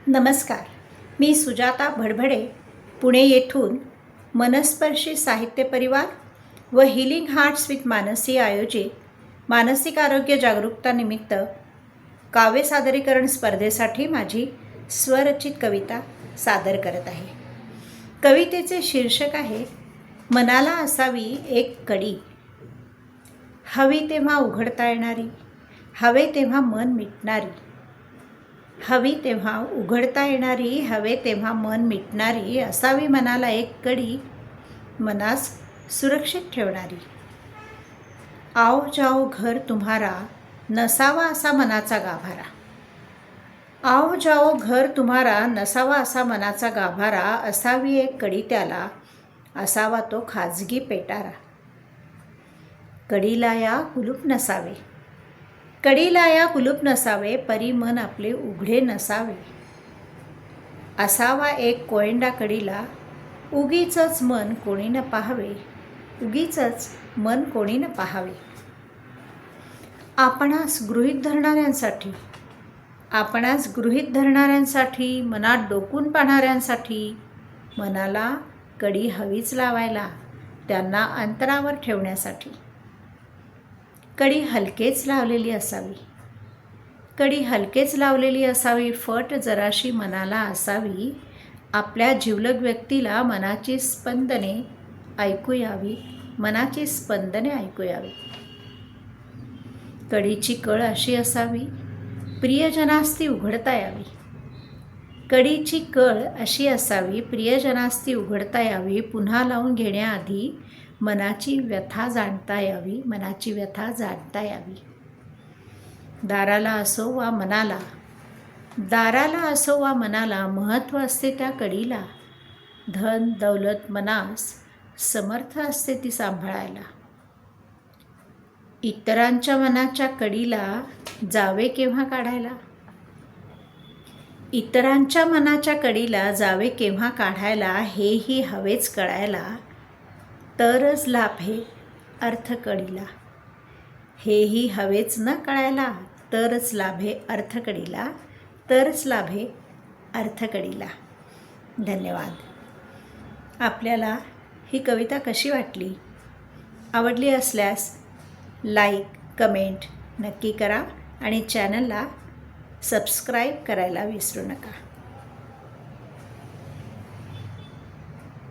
नमस्कार. मी सुजाता भडभडे पुणे येथून मनस्पर्शी साहित्य परिवार व हिलिंग हार्ट्स विथ मानसी आयोजित मानसिक आरोग्य जागरूकता निमित्त काव्य सादरीकरण स्पर्धेसाठी माझी स्वरचित कविता सादर करत आहे. कवितेचे शीर्षक आहे मनाला असावी एक कडी, हवी तेव्हा उघडता येणारी, हवे तेव्हा मन मिटणारी, हवी तेव्हा उघडता येणारी, हवे तेव्हा मन मिटणारी, असावी मनाला एक कडी, मनास सुरक्षित ठेवणारी. आओ जाओ घर तुम्हारा, नसावा असा मनाचा गाभारा. आओ जाओ घर तुम्हारा, नसावा असा मनाचा गाभारा, असावी एक कडी त्याला, असावा तो खाजगी पेटारा. कडीला या कुलूप नसावे, कडीला या कुलूप नसावे, परी मन आपले उघडे नसावे. असावा एक कोयंडा कडीला, उगीचच मन कोणी न पाहावे, उगीचच मन कोणी न पाहावे. आपणास गृहीत धरणाऱ्यांसाठी, आपणास गृहीत धरणाऱ्यांसाठी, मनात डोकून पाहणाऱ्यांसाठी, मनाला कडी हवीच लावायला, त्यांना अंतरावर ठेवण्यासाठी. कडी हलकेच लावलेली असावी, कडी हलकेच लावलेली असावी, फट जराशी मनाला असावी, आपल्या जिवलग व्यक्तीला मनाची स्पंदने ऐकू यावी, मनाची स्पंदने ऐकू यावी. कडीची कळ अशी असावी, प्रियजनास ती उघडता यावी. कडीची कळ अशी असावी, प्रियजनास ती उघडता यावी, पुन्हा लावून घेण्याआधी मनाची व्यथा जाणता यावी, मनाची व्यथा जाणता यावी. दाराला असो वा मनाला, दाराला असो वा मनाला, महत्त्व असते त्या कडीला, धन दौलत मनास समर्थ असते ती सांभाळायला. इतरांच्या मनाच्या कडीला जावे केव्हा काढायला, इतरांच्या मनाच्या कडीला जावे केव्हा काढायला, हेही हवेच कळायला, तरच लाभे अर्थ कडीला. हेही हवेच न कळायला, तरच लाभे अर्थ कडीला, तरच लाभे अर्थ कडीला. धन्यवाद. आपल्याला ही कविता कशी वाटली? आवडली असल्यास लाईक कमेंट नक्की करा आणि चॅनलला सबस्क्राईब करायला विसरू नका.